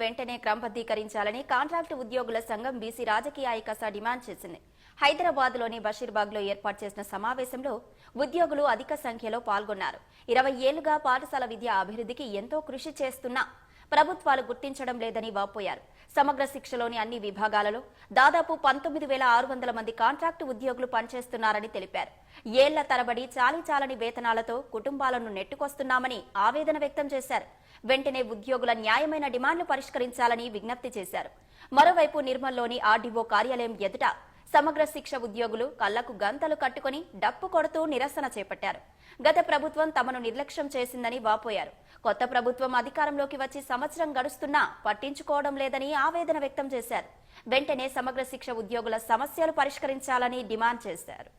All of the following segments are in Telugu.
వెంటనే క్రమబద్దీకరించాలని కాంట్రాక్టు ఉద్యోగుల సంఘం బీసీ రాజకీయ ఐకాస డిమాండ్ చేసింది. హైదరాబాద్లోని బషీర్బాగ్లో ఏర్పాటు చేసిన సమావేశంలో ఉద్యోగులు అధిక సంఖ్యలో పాల్గొన్నారు. 20 ఏళ్లుగా పాఠశాల విద్య అభివృద్ధికి ఎంతో కృషి చేస్తున్నా ప్రభుత్వాలు గుర్తించడం లేదని వాపోయారు. సమగ్ర శిక్షలోని అన్ని విభాగాలలో దాదాపు 19,600 మంది కాంట్రాక్టు ఉద్యోగులు పనిచేస్తున్నారని తెలిపారు. ఏళ్ల తరబడి చాలీచాలని వేతనాలతో కుటుంబాలను నెట్టుకొస్తున్నామని ఆవేదన వ్యక్తం చేశారు. వెంటనే ఉద్యోగుల న్యాయమైన డిమాండ్లు పరిష్కరించాలని విజ్ఞప్తి చేశారు. మరోవైపు నిర్మల్లోని ఆర్డీఓ కార్యాలయం ఎదుట సమగ్ర శిక్ష ఉద్యోగులు కళ్లకు గంతలు కట్టుకుని డప్పు కొడుతూ నిరసన చేపట్టారు. గత ప్రభుత్వం తమను నిర్లక్ష్యం చేసిందని వాపోయారు. కొత్త ప్రభుత్వం అధికారంలోకి వచ్చి సంవత్సరం గడుస్తున్నా పట్టించుకోవడం లేదని ఆవేదన వ్యక్తం చేశారు. వెంటనే సమగ్ర శిక్ష ఉద్యోగుల సమస్యలు పరిష్కరించాలని డిమాండ్ చేశారు.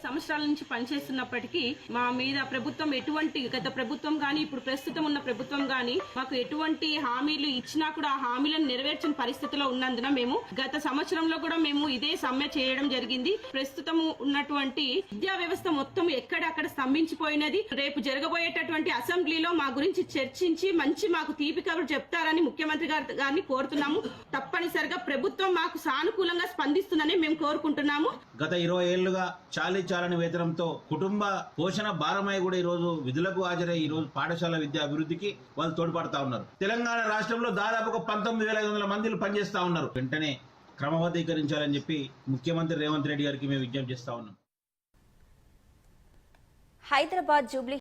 సంవత్సరాల నుంచి పనిచేస్తున్నప్పటికీ మా మీద ప్రభుత్వం ఎటువంటి గత ప్రభుత్వం గాని ఇప్పుడు ప్రస్తుతం ఉన్న ప్రభుత్వం గాని మాకు ఎటువంటి హామీలు ఇచ్చినా కూడా ఆ హామీలను నెరవేర్చని పరిస్థితిలో ఉన్నందున మేము గత సంవత్సరంలో కూడా మేము ఇదే సమ్మె చేయడం జరిగింది. ప్రస్తుతం ఉన్నటువంటి విద్యా వ్యవస్థ మొత్తం ఎక్కడక్కడ స్తంభించిపోయినది. రేపు జరగబోయేటటువంటి అసెంబ్లీలో మా గురించి చర్చించి మంచి మాకు తీపి కబురు చెప్తారని ముఖ్యమంత్రి గారిని కోరుతున్నాము. తప్పనిసరిగా ప్రభుత్వం మాకు సానుకూలంగా స్పందిస్తుందని మేము కోరుకుంటున్నాము. గత 20 ఏళ్లుగా చాలని వేతనంతో కుటుంబ పోషణ భారమై కూడా ఈ రోజు విధులకు హాజరై ఈ రోజు పాఠశాల విద్యా అభివృద్ధికి వాళ్ళు తోడ్పడతా ఉన్నారు. తెలంగాణ రాష్ట్రంలో దాదాపు 19,500 మంది పనిచేస్తా ఉన్నారు. వెంటనే క్రమబద్ధీకరించాలని చెప్పి ముఖ్యమంత్రి రేవంత్ రెడ్డి గారికి మేము విజ్ఞప్తి చేస్తా ఉన్నాం. హైదరాబాద్ జూబ్లీ